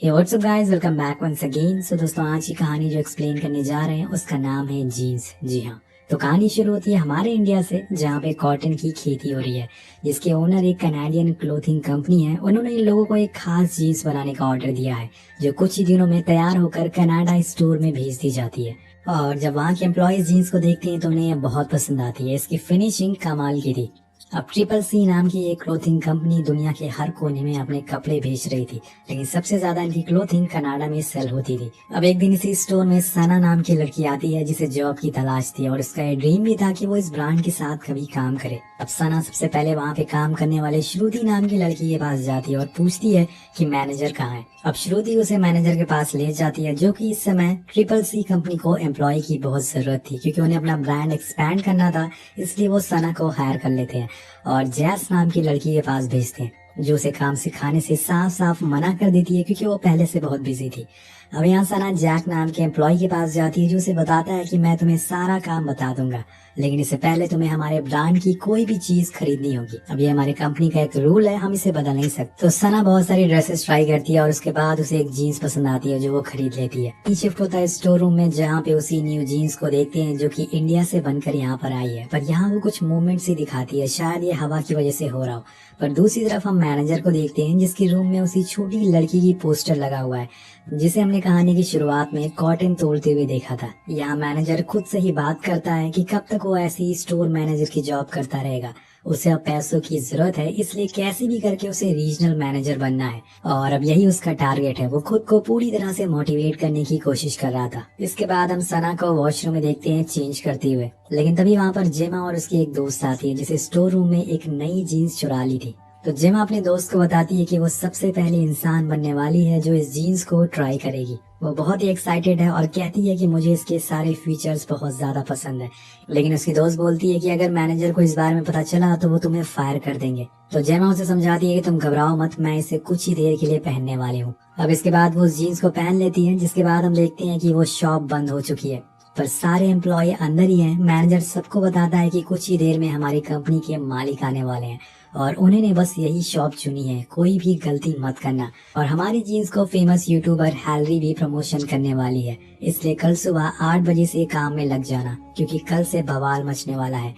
हे what's up guys, welcome back once again. So दोस्तों, आज की कहानी जो एक्सप्लेन करने जा रहे हैं उसका नाम है जीन्स। जी हाँ, तो कहानी शुरू होती है हमारे इंडिया से, जहाँ पे कॉटन की खेती हो रही है, जिसके ओनर एक कनाडियन क्लोथिंग कंपनी है। उन्होंने इन लोगों को एक खास जीन्स बनाने का ऑर्डर दिया है, जो कुछ ही दिनों में तैयार होकर कनाडा स्टोर में भेज दी जाती है। और जब वहाँ के एम्प्लॉयज जीन्स को देखते हैं तो उन्हें ये बहुत पसंद आती है। इसकी फिनिशिंग कमाल की थी। अब ट्रिपल सी नाम की एक क्लोथिंग कंपनी दुनिया के हर कोने में अपने कपड़े बेच रही थी, लेकिन सबसे ज्यादा इनकी क्लोथिंग कनाडा में सेल होती थी। अब एक दिन इसी स्टोर में सना नाम की लड़की आती है, जिसे जॉब की तलाश थी और उसका ये ड्रीम भी था कि वो इस ब्रांड के साथ कभी काम करे। अब सना सबसे पहले वहाँ पे काम करने वाले श्रुति नाम की लड़की के पास जाती है और पूछती है कि मैनेजर कहाँ है। अब श्रुति उसे मैनेजर के पास ले जाती है, जो कि इस समय ट्रिपल सी कंपनी को एम्प्लॉय की बहुत जरूरत थी, क्योंकि उन्हें अपना ब्रांड एक्सपैंड करना था। इसलिए वो सना को हायर कर लेते हैं और जैस नाम की लड़की के पास भेजते हैं, जो उसे काम सिखाने से साफ साफ मना कर देती है, क्योंकि वो पहले से बहुत बिजी थी। अब यहाँ सना जैक नाम के एम्प्लॉय के पास जाती है, जो उसे बताता है कि मैं तुम्हें सारा काम बता दूंगा, लेकिन इससे पहले तुम्हें हमारे ब्रांड की कोई भी चीज खरीदनी होगी। अब ये हमारे कंपनी का एक रूल है, हम इसे बदल नहीं सकते। तो सना बहुत सारी ड्रेसेस ट्राई करती है और उसके बाद उसे एक जीन्स पसंद आती है, जो वो खरीद लेती है। शिफ्ट होता है स्टोर रूम में, जहाँ पे उसी न्यू जीन्स को देखते हैं, जो कि इंडिया से बनकर यहाँ पर आई है। पर यहाँ वो कुछ मूवमेंट सी दिखाती है, शायद ये हवा की वजह से हो रहा हो। पर दूसरी तरफ हम मैनेजर को देखते हैं, जिसके रूम में उसी छोटी लड़की की पोस्टर लगा हुआ है, जिसे हमने कहानी की शुरुआत में कॉटन तोड़ते हुए देखा था। यहाँ मैनेजर खुद से ही बात करता है कि कब तक वो ऐसे ही स्टोर मैनेजर की जॉब करता रहेगा। उसे अब पैसों की जरूरत है, इसलिए कैसे भी करके उसे रीजनल मैनेजर बनना है और अब यही उसका टारगेट है। वो खुद को पूरी तरह से मोटिवेट करने की कोशिश कर रहा था। इसके बाद हम सना को वॉशरूम में देखते हैं चेंज करते हुए, लेकिन तभी वहाँ पर जेमा और उसकी एक दोस्त आती है, जिसे स्टोर रूम में एक नई जीन्स चुरा ली थी। तो जेमा अपने दोस्त को बताती है कि वो सबसे पहले इंसान बनने वाली है जो इस जीन्स को ट्राई करेगी। वो बहुत ही एक्साइटेड है और कहती है कि मुझे इसके सारे फीचर्स बहुत ज्यादा पसंद है, लेकिन उसकी दोस्त बोलती है कि अगर मैनेजर को इस बारे में पता चला तो वो तुम्हें फायर कर देंगे। तो जेमा उसे समझाती है कि तुम घबराओ मत, मैं इसे कुछ ही देर के लिए पहनने वाली हूँ। अब इसके बाद वो जीन्स को पहन लेती है, जिसके बाद हम देखते हैं कि वो शॉप बंद हो चुकी है, पर सारे एम्प्लॉय अंदर ही हैं। मैनेजर सबको बताता है कि कुछ ही देर में हमारी कंपनी के मालिक आने वाले हैं और उन्होंने बस यही शॉप चुनी है, कोई भी गलती मत करना। और हमारी जीन्स को फेमस यूट्यूबर हैलरी भी प्रमोशन करने वाली है, इसलिए कल सुबह 8 बजे से काम में लग जाना, क्योंकि कल से बवाल मचने वाला है।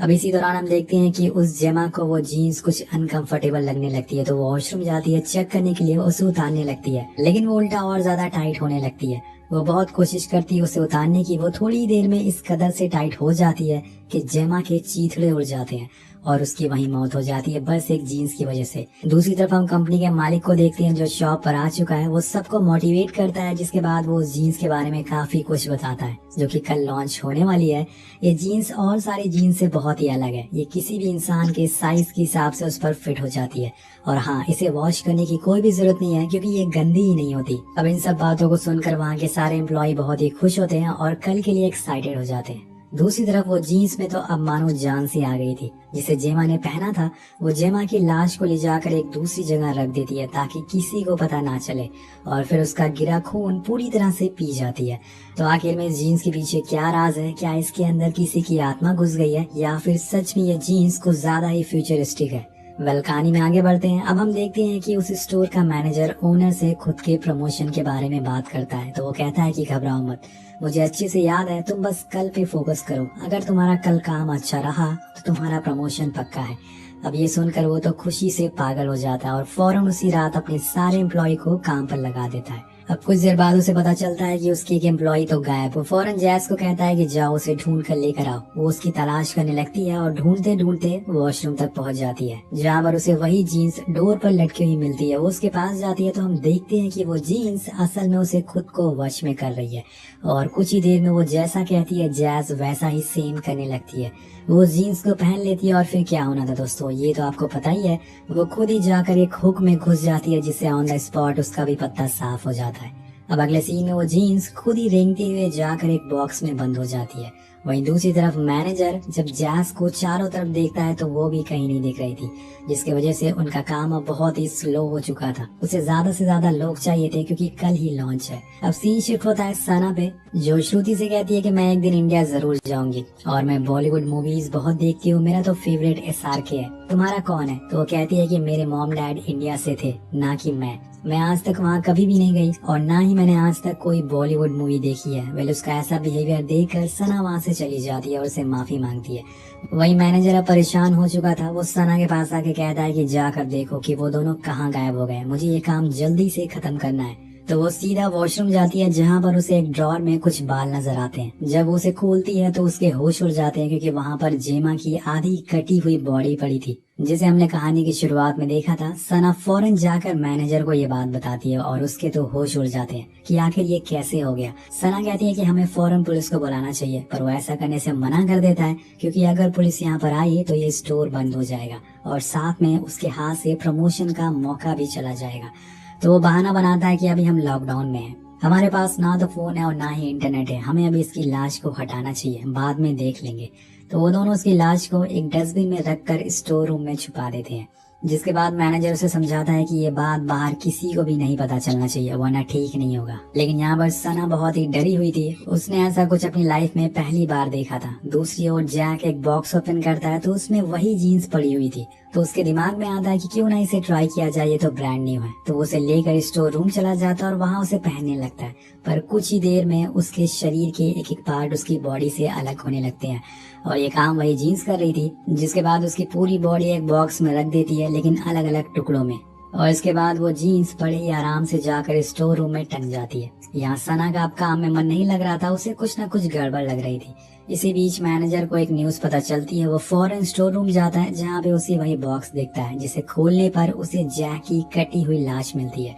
अब इसी दौरान हम देखते हैं कि उस जेमा को वो जीन्स कुछ अनकंफर्टेबल लगने लगती है, तो वो वॉशरूम जाती है चेक करने के लिए, उसे उतारने लगती है, लेकिन वो उल्टा और ज्यादा टाइट होने लगती है। वो बहुत कोशिश करती है उसे उतारने की। वो थोड़ी देर में इस कदर से टाइट हो जाती है कि जेमा के चीथड़े उड़ जाते हैं और उसकी वहीं मौत हो जाती है, बस एक जीन्स की वजह से। दूसरी तरफ हम कंपनी के मालिक को देखते हैं, जो शॉप पर आ चुका है। वो सबको मोटिवेट करता है, जिसके बाद वो जीन्स के बारे में काफी कुछ बताता है, जो कि कल लॉन्च होने वाली है। ये जीन्स और सारी जीन्स से बहुत ही अलग है। ये किसी भी इंसान के साइज के हिसाब से उस पर फिट हो जाती है, और हाँ, इसे वॉश करने की कोई भी जरूरत नहीं है, क्योंकि ये गंदी ही नहीं होती। अब इन सब बातों को सुनकर वहाँ के सारे एम्प्लॉय बहुत ही खुश होते हैं और कल के लिए एक्साइटेड हो जाते हैं। दूसरी तरफ वो जीन्स में तो अब मानो जान सी आ गई थी। जिसे जेमा ने पहना था, वो जेमा की लाश को ले जाकर एक दूसरी जगह रख देती है, ताकि किसी को पता ना चले, और फिर उसका गिरा खून पूरी तरह से पी जाती है। तो आखिर में इस जीन्स के पीछे क्या राज है? क्या इसके अंदर किसी की आत्मा घुस गई है, या फिर सच में ये जीन्स कुछ ज्यादा ही फ्यूचरिस्टिक है? वेल, कहानी में आगे बढ़ते हैं। अब हम देखते हैं कि उस स्टोर का मैनेजर ओनर से खुद के प्रमोशन के बारे में बात करता है। तो वो कहता है कि घबराओ मत, मुझे अच्छे से याद है, तुम बस कल पे फोकस करो। अगर तुम्हारा कल काम अच्छा रहा तो तुम्हारा प्रमोशन पक्का है। अब ये सुनकर वो तो खुशी से पागल हो जाता है और फौरन उसी रात अपने सारे एम्प्लॉय को काम पर लगा देता है। अब कुछ देर बाद उसे पता चलता है कि उसकी एक एम्प्लॉय तो गायब। वो फौरन जैस को कहता है कि जाओ उसे ढूंढ कर लेकर आओ। वो उसकी तलाश करने लगती है और ढूंढते ढूंढते वॉशरूम तक पहुंच जाती है, जहाँ पर उसे वही जीन्स डोर पर लटकी हुई मिलती है। वो उसके पास जाती है तो हम देखते हैं कि वो जीन्स असल में उसे खुद को वश में कर रही है, और कुछ ही देर में वो जैसा कहती है जैस वैसा ही सेम करने लगती है। वो जीन्स को पहन लेती है और फिर क्या होना था दोस्तों, ये तो आपको पता ही है। वो खुद ही जाकर एक हुक में घुस जाती है, जिससे ऑन द स्पॉट उसका भी पत्ता साफ हो जाता है। अब अगले सीन में वो जीन्स खुद ही रेंगते हुए जाकर एक बॉक्स में बंद हो जाती है। वहीं दूसरी तरफ मैनेजर जब जैस को चारों तरफ देखता है तो वो भी कहीं नहीं दिख रही थी, जिसकी वजह से उनका काम अब बहुत ही स्लो हो चुका था। उसे ज्यादा से ज्यादा लोग चाहिए थे, क्योंकि कल ही लॉन्च है। अब सीन शिफ्ट होता है सना पे, जो श्रुति से कहती है कि मैं एक दिन इंडिया जरूर जाऊंगी और मैं बॉलीवुड मूवीज बहुत देखती हूँ, मेरा तो फेवरेट SRK है। तुम्हारा कौन है? तो वो कहती है कि मेरे मॉम डैड इंडिया से थे, ना कि मैं। मैं आज तक वहाँ कभी भी नहीं गई और ना ही मैंने आज तक कोई बॉलीवुड मूवी देखी है। वेल उसका ऐसा बिहेवियर देखकर सना वहाँ से चली जाती है और उसे माफी मांगती है। वही मैनेजर अब परेशान हो चुका था, वो सना के पास आके कहता है कि जाकर देखो कि वो दोनों कहाँ गायब हो गए, मुझे ये काम जल्दी से खत्म करना है। तो वो सीधा वॉशरूम जाती है जहाँ पर उसे एक ड्रॉर में कुछ बाल नजर आते हैं। जब वो उसे खोलती है तो उसके होश उड़ जाते हैं क्योंकि वहाँ पर जेमा की आधी कटी हुई बॉडी पड़ी थी, जिसे हमने कहानी की शुरुआत में देखा था। सना फौरन जाकर मैनेजर को ये बात बताती है और उसके तो होश उड़ जाते हैं कि आखिर ये कैसे हो गया। सना कहती है कि हमें फौरन पुलिस को बुलाना चाहिए, पर वो ऐसा करने से मना कर देता है क्योंकि अगर पुलिस यहाँ पर आई तो ये स्टोर बंद हो जाएगा और साथ में उसके हाथ से प्रमोशन का मौका भी चला जाएगा। तो वो बहाना बनाता है कि अभी हम लॉकडाउन में हैं, हमारे पास ना तो फोन है और ना ही इंटरनेट है, हमें अभी इसकी लाश को हटाना चाहिए, बाद में देख लेंगे। तो वो दोनों उसकी लाश को एक डस्टबिन में रखकर स्टोर रूम में छुपा देते हैं, जिसके बाद मैनेजर उसे समझाता है कि ये बात बाहर किसी को भी नहीं पता चलना चाहिए वरना ठीक नहीं होगा। लेकिन यहाँ पर सना बहुत ही डरी हुई थी, उसने ऐसा कुछ अपनी लाइफ में पहली बार देखा था। दूसरी ओर जैक एक बॉक्स ओपन करता है तो उसमें वही जीन्स पड़ी हुई थी, तो उसके दिमाग में आता है कि क्यों ना इसे ट्राई किया जाए, ये तो ब्रांड न्यू है। तो वो उसे लेकर स्टोर रूम चला जाता है और वहाँ उसे पहनने लगता है, पर कुछ ही देर में उसके शरीर के एक एक पार्ट उसकी बॉडी से अलग होने लगते हैं और ये काम वही जीन्स कर रही थी। जिसके बाद उसकी पूरी बॉडी एक बॉक्स में रख देती है, लेकिन अलग अलग टुकड़ों में, और इसके बाद वो जीन्स बड़े ही आराम से जाकर स्टोर रूम में टंग जाती है। यहाँ सना का अब काम में मन नहीं लग रहा था, उसे कुछ न कुछ गड़बड़ लग रही थी। इसी बीच मैनेजर को एक न्यूज पता चलती है, वो फौरन स्टोर रूम जाता है जहाँ पे उसे वही बॉक्स दिखता है, जिसे खोलने पर उसे जैक की कटी हुई लाश मिलती है।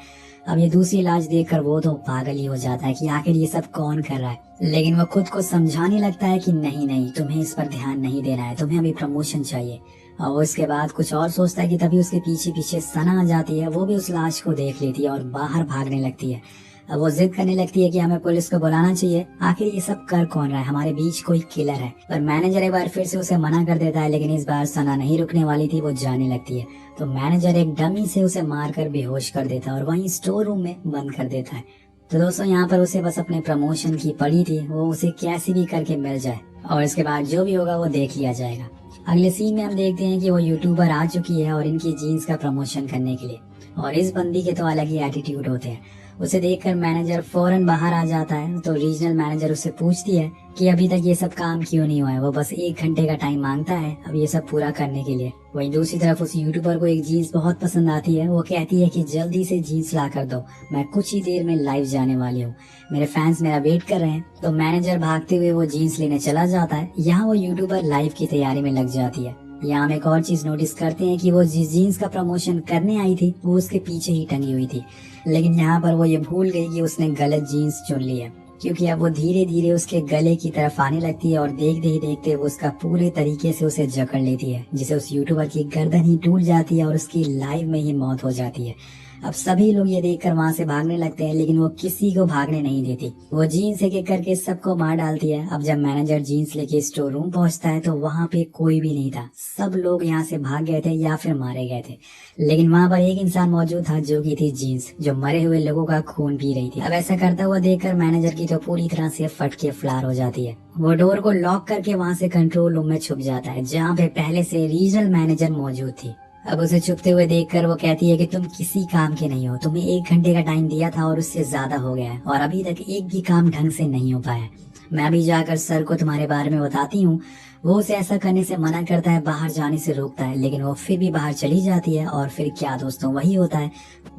अब ये दूसरी लाश देखकर वो तो पागल ही हो जाता है कि आखिर ये सब कौन कर रहा है। लेकिन वो खुद को समझाने लगता है कि नहीं नहीं, तुम्हें इस पर ध्यान नहीं देना है, तुम्हें अभी प्रमोशन चाहिए। और उसके बाद कुछ और सोचता है कि तभी उसके पीछे पीछे सना आ जाती है, वो भी उस लाश को देख लेती है और बाहर भागने लगती है। अब वो जिद करने लगती है कि हमें पुलिस को बुलाना चाहिए, आखिर ये सब कर कौन रहा है, हमारे बीच कोई किलर है। पर मैनेजर एक बार फिर से उसे मना कर देता है, लेकिन इस बार सना नहीं रुकने वाली थी, वो जाने लगती है। तो मैनेजर एक डमी से उसे मारकर बेहोश कर देता है और वहीं स्टोर रूम में बंद कर देता है। तो दोस्तों यहाँ पर उसे बस अपने प्रमोशन की पड़ी थी, वो उसे कैसे भी करके मिल जाए और इसके बाद जो भी होगा वो देख लिया जाएगा। अगले सीन में हम देखते हैं कि वो यूट्यूबर आ चुकी है और इनकी जीन्स का प्रमोशन करने के लिए, और इस बंदी के तो अलग ही एटीट्यूड होते हैं। उसे देखकर मैनेजर फौरन बाहर आ जाता है। तो रीजनल मैनेजर उससे पूछती है कि अभी तक ये सब काम क्यों नहीं हुआ है, वो बस 1 घंटे का टाइम मांगता है अब ये सब पूरा करने के लिए। वहीं दूसरी तरफ उस यूट्यूबर को एक जीन्स बहुत पसंद आती है, वो कहती है कि जल्दी से जीन्स ला कर दो, मैं कुछ ही देर में लाइव जाने वाली हूँ, मेरे फैंस मेरा वेट कर रहे हैं। तो मैनेजर भागते हुए वो जीन्स लेने चला जाता है। यहाँ वो यूट्यूबर लाइव की तैयारी में लग जाती है। यहाँ हम एक और चीज नोटिस करते हैं कि वो जिस जीन्स का प्रमोशन करने आई थी वो उसके पीछे ही टंगी हुई थी, लेकिन यहाँ पर वो ये भूल गई कि उसने गलत जीन्स चुन ली है, क्योंकि अब वो धीरे धीरे उसके गले की तरफ आने लगती है और देखते ही देखते वो उसका पूरे तरीके से उसे जकड़ लेती है, जिसे उस यूट्यूबर की गर्दन ही टूट जाती है और उसकी लाइव में ही मौत हो जाती है। अब सभी लोग ये देखकर वहाँ से भागने लगते हैं, लेकिन वो किसी को भागने नहीं देती, वो जीन्स एक एक करके सबको मार डालती है। अब जब मैनेजर जीन्स लेके स्टोर रूम पहुँचता है तो वहाँ पे कोई भी नहीं था, सब लोग यहाँ से भाग गए थे या फिर मारे गए थे। लेकिन वहाँ पर एक इंसान मौजूद था जो की थी जीन्स, जो मरे हुए लोगों का खून पी रही थी। अब ऐसा करता हुआ देखकर मैनेजर की तो पूरी तरह से फट के फ्लार हो जाती है। वो डोर को लॉक करके वहाँ से कंट्रोल रूम में छुप जाता है, जहाँ पे पहले से रीजनल मैनेजर मौजूद थी। अब उसे छुपते हुए देखकर वो कहती है कि तुम किसी काम के नहीं हो, तुम्हें 1 घंटे का टाइम दिया था और उससे ज्यादा हो गया है और अभी तक एक भी काम ढंग से नहीं हो पाया। मैं अभी जाकर सर को तुम्हारे बारे में बताती हूँ। वो उसे ऐसा करने से मना करता है, बाहर जाने से रोकता है, लेकिन वो फिर भी बाहर चली जाती है। और फिर क्या दोस्तों, वही होता है,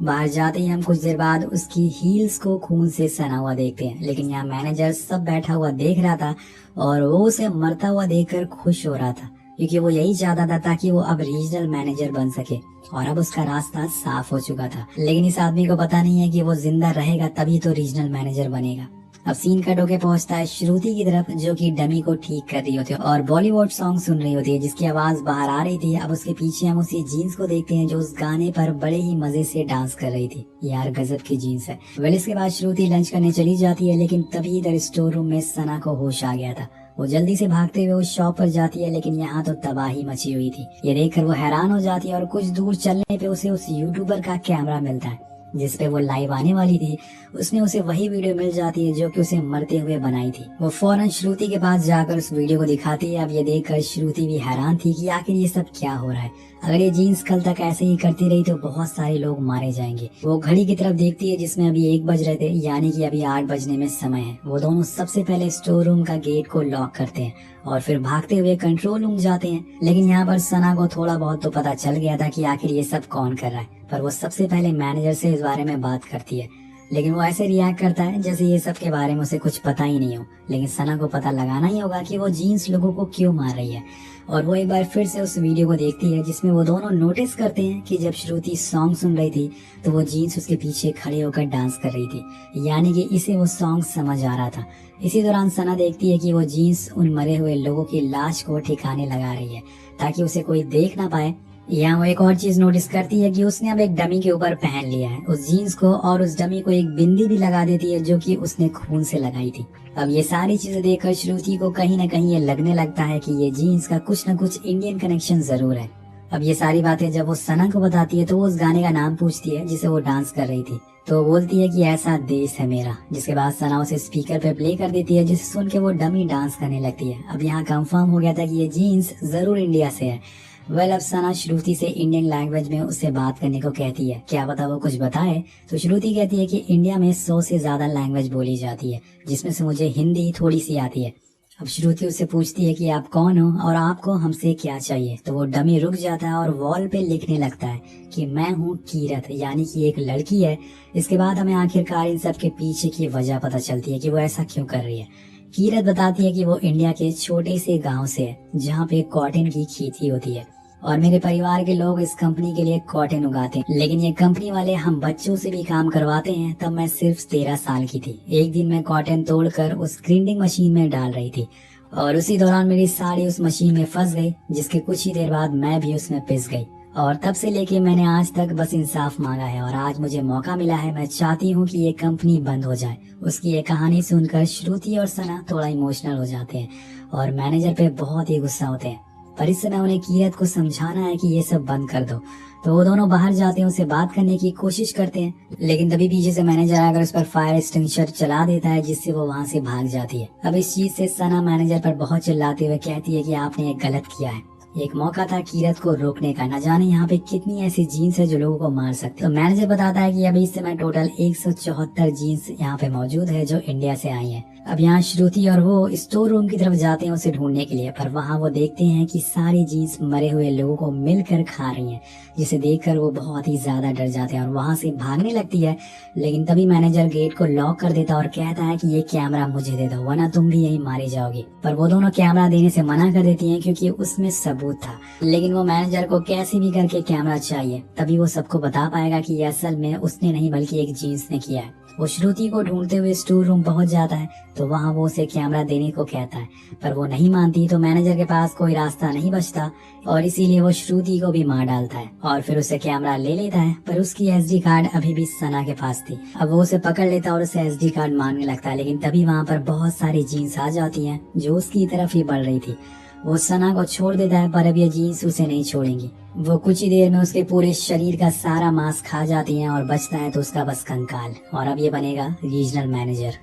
बाहर जाते ही हम कुछ देर बाद उसकी हील्स को खून से सना हुआ देखते हैं। लेकिन यहाँ मैनेजर सब बैठा हुआ देख रहा था और वो उसे मरता हुआ देखकर खुश हो रहा था, क्योंकि वो यही चाहता था ताकि वो अब रीजनल मैनेजर बन सके और अब उसका रास्ता साफ हो चुका था। लेकिन इस आदमी को पता नहीं है कि वो जिंदा रहेगा तभी तो रीजनल मैनेजर बनेगा। अब सीन कट होके पहुंचता है श्रुति की तरफ, जो कि डमी को ठीक कर रही होती है और बॉलीवुड सॉन्ग सुन रही होती है, जिसकी आवाज बाहर आ रही थी। अब उसके पीछे हम उसी जीन्स को देखते हैं जो उस गाने पर बड़े ही मजे से डांस कर रही थी। यार गजब की जीन्स है। वेल इसके बाद श्रुति लंच करने चली जाती है, लेकिन तभी इधर स्टोर रूम में सना को होश आ गया था। वो जल्दी से भागते हुए उस शॉप पर जाती है, लेकिन यहाँ तो तबाही मची हुई थी। ये देखकर वो हैरान हो जाती है और कुछ दूर चलने पे उसे उस यूट्यूबर का कैमरा मिलता है। जिसपे वो लाइव आने वाली थी, उसमें उसे वही वीडियो मिल जाती है जो कि उसे मरते हुए बनाई थी। वो फौरन श्रुति के पास जाकर उस वीडियो को दिखाती है। अब ये देखकर श्रुति भी हैरान थी कि आखिर ये सब क्या हो रहा है। अगर ये जीन्स कल तक ऐसे ही करती रही तो बहुत सारे लोग मारे जाएंगे। वो घड़ी की तरफ देखती है जिसमें अभी 1 बज रहे थे, यानी कि अभी 8 बजने में समय है। वो दोनों सबसे पहले स्टोर रूम का गेट को लॉक करते हैं और फिर भागते हुए कंट्रोल रूम जाते हैं। लेकिन यहाँ पर सना को थोड़ा बहुत तो पता चल गया था कि आखिर ये सब कौन कर रहा है, पर वो सबसे पहले मैनेजर से इस बारे में बात करती है। लेकिन वो ऐसे रिएक्ट करता है जैसे ये सब के बारे में उसे कुछ पता ही नहीं हो। लेकिन सना को पता लगाना ही होगा कि वो जीन्स लोगों को क्यों मार रही है। और वो एक बार फिर से उस वीडियो को देखती है जिसमें वो दोनों नोटिस करते हैं कि जब श्रुति सॉन्ग सुन रही थी तो वो जीन्स उसके पीछे खड़े होकर डांस कर रही थी, यानी कि इसे वो सॉन्ग समझ आ रहा था। इसी दौरान सना देखती है कि वो जीन्स उन मरे हुए लोगों की लाश को ठिकाने लगा रही है ताकि उसे कोई देख ना पाए। यहाँ वो एक और चीज नोटिस करती है कि उसने अब एक डमी के ऊपर पहन लिया है उस जीन्स को, और उस डमी को एक बिंदी भी लगा देती है जो कि उसने खून से लगाई थी। अब ये सारी चीजें देखकर श्रुति को कहीं न कहीं ये लगने लगता है कि ये जीन्स का कुछ न कुछ इंडियन कनेक्शन जरूर है। अब ये सारी बातें जब वो सना को बताती है तो वो उस गाने का नाम पूछती है जिसे वो डांस कर रही थी। तो वो बोलती है कि ऐसा देश है मेरा, जिसके बाद सना उसे स्पीकर पे प्ले कर देती है, जिसे सुन के वो डमी डांस करने लगती है। अब यहाँ कंफर्म हो गया था कि ये जीन्स जरूर इंडिया से है। अब सना श्रुति से इंडियन लैंग्वेज में उससे बात करने को कहती है, क्या पता वो कुछ बताए। तो श्रुति कहती है कि इंडिया में 100 से ज्यादा लैंग्वेज बोली जाती है, जिसमें से मुझे हिंदी थोड़ी सी आती है। अब श्रुति उससे पूछती है कि आप कौन हो और आपको हमसे क्या चाहिए। तो वो डमी रुक जाता है और वॉल पे लिखने लगता है कि मैं हूँ कीरत, यानी कि एक लड़की है। इसके बाद हमें आखिरकार इन सब के पीछे की वजह पता चलती है कि वो ऐसा क्यों कर रही है। कीरत बताती है कि वो इंडिया के छोटे से गांव से है जहाँ पे कॉटन की खेती होती है और मेरे परिवार के लोग इस कंपनी के लिए कॉटन उगाते हैं, लेकिन ये कंपनी वाले हम बच्चों से भी काम करवाते हैं। तब मैं सिर्फ 13 साल की थी। एक दिन मैं कॉटन तोड़कर उस ग्राइंडिंग मशीन में डाल रही थी और उसी दौरान मेरी साड़ी उस मशीन में फंस गई, जिसके कुछ ही देर बाद मैं भी उसमें पिस गई। और तब से लेके मैंने आज तक बस इंसाफ मांगा है और आज मुझे मौका मिला है। मैं चाहती हूँ कि ये कंपनी बंद हो जाए। उसकी ये कहानी सुनकर श्रुति और सना थोड़ा इमोशनल हो जाते हैं और मैनेजर पे बहुत ही गुस्सा होते हैं, पर इस समय उन्हें कीरत को समझाना है कि ये सब बंद कर दो। तो वो दोनों बाहर जाते हैं, उसे बात करने की कोशिश करते हैं, लेकिन तभी पीछे से मैनेजर आकर उस पर फायर एक्सटिंग्विशर चला देता है, जिससे वो वहाँ से भाग जाती है। अब इस चीज से सना मैनेजर पर बहुत चिल्लाते हुए कहती है कि आपने एक गलत किया है। एक मौका था कीरत को रोकने का, न जाने यहाँ पे कितनी ऐसी जीन्स है जो लोगों को मार सकते। तो मैनेजर बताता है कि अभी इस समय टोटल 174 जीन्स यहाँ पे मौजूद है जो इंडिया से आई है। अब यहाँ श्रुति और वो स्टोर रूम की तरफ जाते हैं उसे ढूंढने के लिए, पर वहाँ वो देखते हैं कि सारी जीन्स मरे हुए लोगों को मिलकर खा रही हैं, जिसे देखकर वो बहुत ही ज्यादा डर जाते हैं और वहाँ से भागने लगती है। लेकिन तभी मैनेजर गेट को लॉक कर देता और कहता है कि ये कैमरा मुझे दे दो वरना तुम भी यही मारी जाओगी। पर वो दोनों कैमरा देने से मना कर देती हैं क्योंकि उसमें सबूत था। लेकिन वो मैनेजर को कैसे भी करके कैमरा चाहिए, तभी वो सबको बता पाएगा कि ये असल में उसने नहीं बल्कि एक जीन्स ने किया है। वो श्रुति को ढूंढते हुए स्टोर रूम पहुंच जाता है, तो वहाँ वो उसे कैमरा देने को कहता है, पर वो नहीं मानती। तो मैनेजर के पास कोई रास्ता नहीं बचता और इसीलिए वो श्रुति को भी मार डालता है और फिर उसे कैमरा ले लेता है। पर उसकी SD कार्ड अभी भी सना के पास थी। अब वो उसे पकड़ लेता और उसे SD कार्ड मांगने लगता है, लेकिन तभी वहाँ पर बहुत सारी जीन्स आ जाती है जो उसकी तरफ ही बढ़ रही थी। वो सना को छोड़ देता है, पर अब ये जीन्स उसे नहीं छोड़ेंगी। वो कुछ ही देर में उसके पूरे शरीर का सारा मांस खा जाती हैं और बचता है तो उसका बस कंकाल, और अब ये बनेगा रीजनल मैनेजर।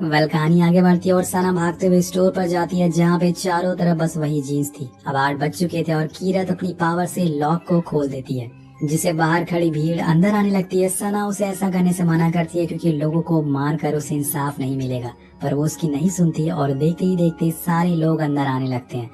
कहानी आगे बढ़ती है और सना भागते हुए स्टोर पर जाती है जहाँ पे चारों तरफ बस वही जीन्स थी। अब 8 बज चुके थे और कीरत अपनी पावर से लॉक को खोल देती है, जिसे बाहर खड़ी भीड़ अंदर आने लगती है। सना उसे ऐसा करने से मना करती है क्योंकि लोगों को मार कर उसे इंसाफ नहीं मिलेगा, पर वो उसकी नहीं सुनती और देखते ही देखते सारे लोग अंदर आने लगते हैं।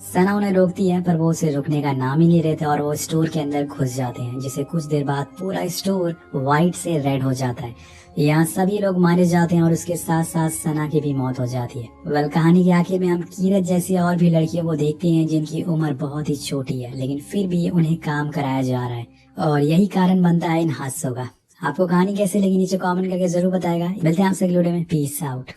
सना उन्हें रोकती है पर वो उसे रुकने का नाम ही नहीं लेते और वो स्टोर के अंदर घुस जाते हैं, जिसे कुछ देर बाद पूरा स्टोर व्हाइट से रेड हो जाता है। यहाँ सभी लोग मारे जाते हैं और उसके साथ साथ सना की भी मौत हो जाती है। कहानी के आखिर में हम कीरत जैसी और भी लड़कियों को देखते हैं जिनकी उम्र बहुत ही छोटी है, लेकिन फिर भी उन्हें काम कराया जा रहा है और यही कारण बनता है इन हादसों का। आपको कहानी कैसे लगी नीचे कमेंट करके जरूर बताएगा। मिलते हैं आपसे अगले वीडियो में। Peace out.